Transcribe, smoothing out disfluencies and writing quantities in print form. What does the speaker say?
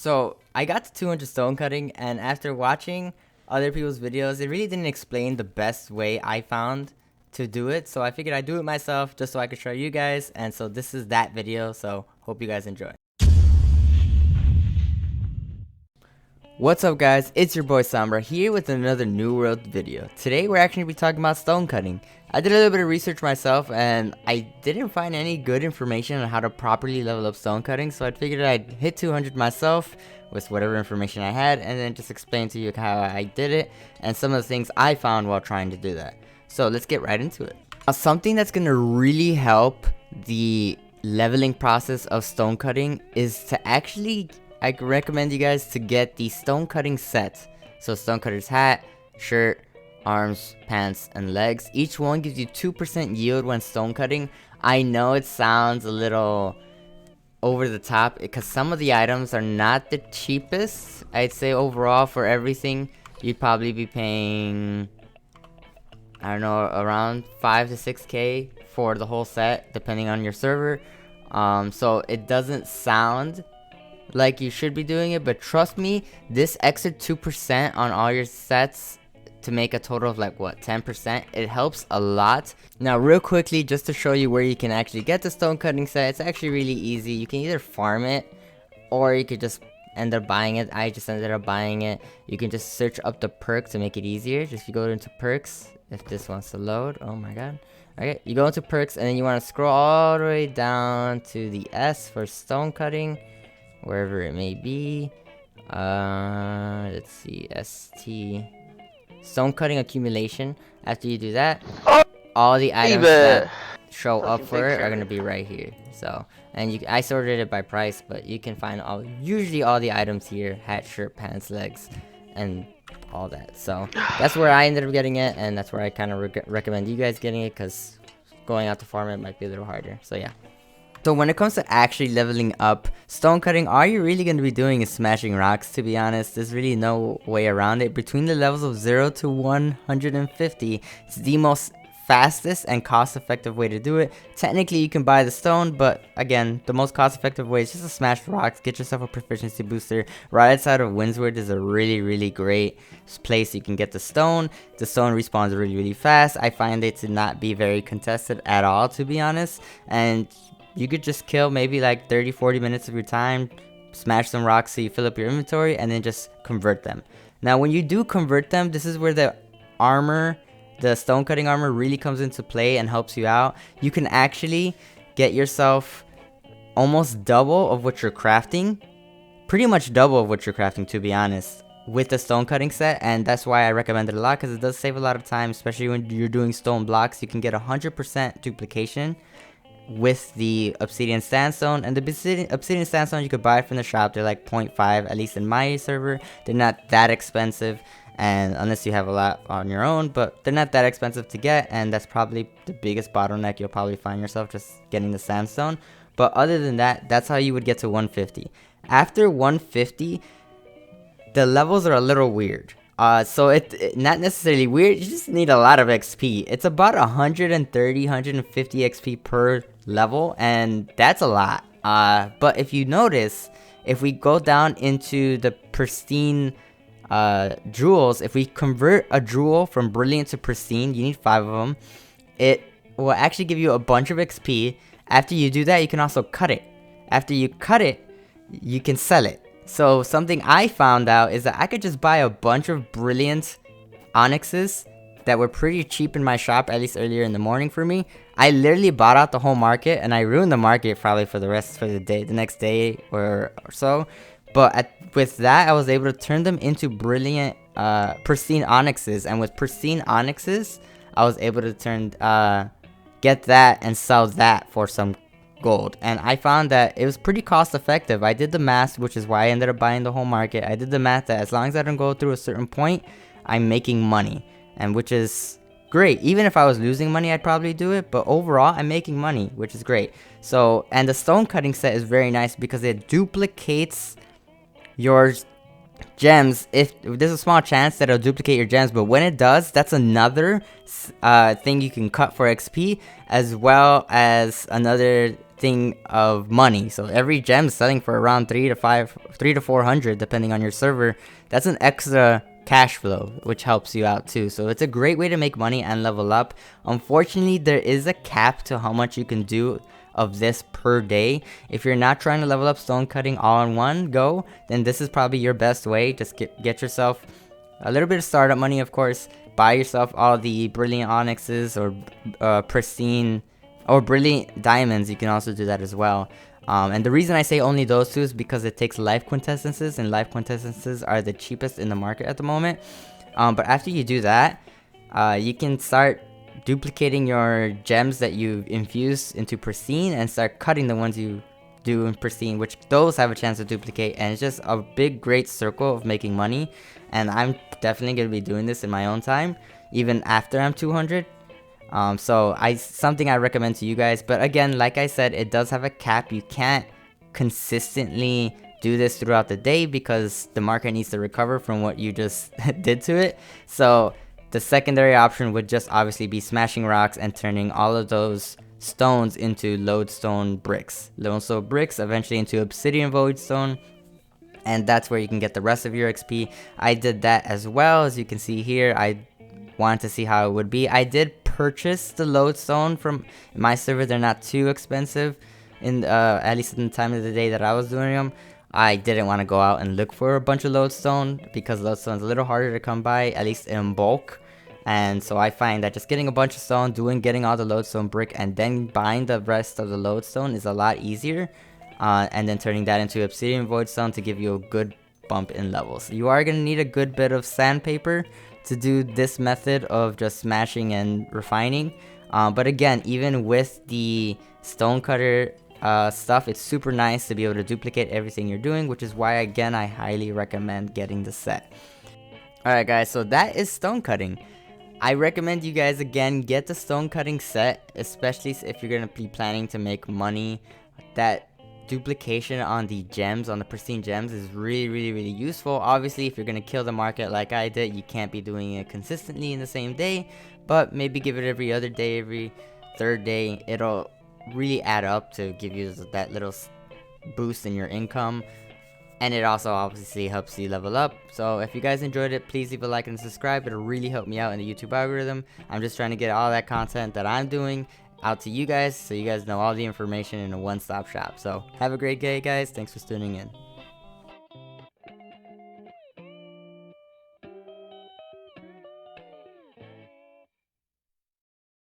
So I got to 200 stone cutting, and after watching other people's videos, it really didn't explain the best way I found to do it. So I figured I'd do it myself just so I could show you guys. And so this is that video. So hope you guys enjoy. What's up guys, it's your boy Sombra here with another New World video. Today we're actually going to be talking about stone cutting. I did a little bit of research myself and I didn't find any good information on how to properly level up stone cutting, so I figured I'd hit 200 myself with whatever information I had and then just explain to you how I did it and some of the things I found while trying to do that. So let's get right into it. Something that's going to really help the leveling process of stone cutting is to actually I recommend you guys to get the Stonecutting Set. So Stonecutter's hat, shirt, arms, pants, and legs. Each one gives you 2% yield when stone cutting. I know it sounds a little over the top because some of the items are not the cheapest. I'd say overall for everything, you'd probably be paying, I don't know, around 5 to 6K for the whole set, depending on your server. So it doesn't sound like you should be doing it, but trust me, this extra 2% on all your sets to make a total of like what, 10%, it helps a lot. Now real quickly, just to show you where you can actually get the stone cutting set, it's actually really easy. You can either farm it or you could just end up buying it. I just ended up buying it. You can just search up the perks to make it easier. Just you go into perks, if this wants to load. Oh my god. Okay, you go into perks and then you want to scroll all the way down to the S for stone cutting, wherever it may be. Let's see, ST stone cutting accumulation. After you do that, all the items that show up for it are gonna be right here. So, and I sorted it by price, but you can find usually all the items here: hat, shirt, pants, legs, and all that. So that's where I ended up getting it, and that's where I kind of recommend you guys getting it, because going out to farm it might be a little harder. So yeah. So when it comes to actually leveling up stone cutting, all you're really going to be doing is smashing rocks, to be honest. There's really no way around it. Between the levels of 0 to 150, it's the most fastest and cost-effective way to do it. Technically, you can buy the stone, but again, the most cost-effective way is just to smash rocks, get yourself a proficiency booster. Right outside of Windsward is a really great place you can get the stone. The stone respawns really fast. I find it to not be very contested at all, to be honest, and you could just kill maybe like 30-40 minutes of your time, smash some rocks so you fill up your inventory, and then just convert them. Now when you do convert them, this is where the armor, the stone cutting armor, really comes into play and helps you out. You can actually get yourself almost double of what you're crafting, pretty much double of what you're crafting, to be honest, with the stone cutting set. And that's why I recommend it a lot, because it does save a lot of time, especially when you're doing stone blocks. You can get 100% duplication with the obsidian sandstone, and the obsidian sandstone you could buy from the shop. They're like 0.5, at least in my server. They're not that expensive, and unless you have a lot on your own, but they're not that expensive to get, and that's probably the biggest bottleneck you'll probably find yourself, just getting the sandstone. But other than that, that's how you would get to 150. After 150, the levels are a little weird. So it not necessarily weird, you just need a lot of XP. It's about 130, 150 XP per level, and that's a lot. But if you notice, if we go down into the pristine jewels, if we convert a jewel from brilliant to pristine, you need 5 of them. It will actually give you a bunch of XP. After you do that, you can also cut it. After you cut it, you can sell it. So something I found out is that I could just buy a bunch of brilliant onyxes that were pretty cheap in my shop, at least earlier in the morning for me. I literally bought out the whole market, and I ruined the market probably for the next day or so. But with that, I was able to turn them into brilliant, pristine onyxes, and with pristine onyxes, I was able to get that and sell that for some gold. And I found that it was pretty cost effective. I did the math, which is why I ended up buying the whole market. I did the math that as long as I don't go through a certain point, I'm making money, and which is great. Even if I was losing money, I'd probably do it, but overall I'm making money, which is great. So, and the stone cutting set is very nice because it duplicates your gems. If there's a small chance that it'll duplicate your gems, but when it does, that's another thing you can cut for XP, as well as another thing of money. So every gem selling for around 3 to 400 depending on your server. That's an extra cash flow, which helps you out too. So it's a great way to make money and level up. Unfortunately, there is a cap to how much you can do of this per day. If you're not trying to level up stone cutting all in one go, then this is probably your best way. Just get yourself a little bit of startup money, of course. Buy yourself all the brilliant onyxes or pristine or brilliant diamonds. You can also do that as well. And the reason I say only those two is because it takes life quintessences, and life quintessences are the cheapest in the market at the moment. But after you do that, you can start duplicating your gems that you infuse into pristine and start cutting the ones you do in pristine, which those have a chance to duplicate. And it's just a big, great circle of making money. And I'm definitely going to be doing this in my own time, even after I'm 200. So something I recommend to you guys. But again, like I said, it does have a cap. You can't consistently do this throughout the day because the market needs to recover from what you just did to it. So the secondary option would just obviously be smashing rocks and turning all of those stones into lodestone bricks. Lodestone bricks eventually into obsidian lodestone. And that's where you can get the rest of your XP. I did that as well. As you can see here, I wanted to see how it would be. I did purchase the lodestone from my server. They're not too expensive, at least in the time of the day that I was doing them. I didn't want to go out and look for a bunch of lodestone because lodestone is a little harder to come by, at least in bulk. And so I find that just getting a bunch of stone, getting all the lodestone brick, and then buying the rest of the lodestone is a lot easier. And then turning that into obsidian voidstone to give you a good bump in levels. You are going to need a good bit of sandpaper to do this method of just smashing and refining. But again, even with the stonecutter stuff, it's super nice to be able to duplicate everything you're doing, which is why, again, I highly recommend getting the set. Alright guys, so that is stone cutting. I recommend you guys, again, get the Stonecutting set, especially if you're going to be planning to make money. That duplication on the gems, on the pristine gems, is really useful. Obviously, if you're going to kill the market like I did, you can't be doing it consistently in the same day, but maybe give it every other day, every third day. It'll really add up to give you that little boost in your income. And it also obviously helps you level up. So if you guys enjoyed it, please leave a like and subscribe. It'll really help me out in the YouTube algorithm. I'm just trying to get all that content that I'm doing out to you guys, so you guys know all the information in a one-stop shop. So have a great day, guys. Thanks for tuning in.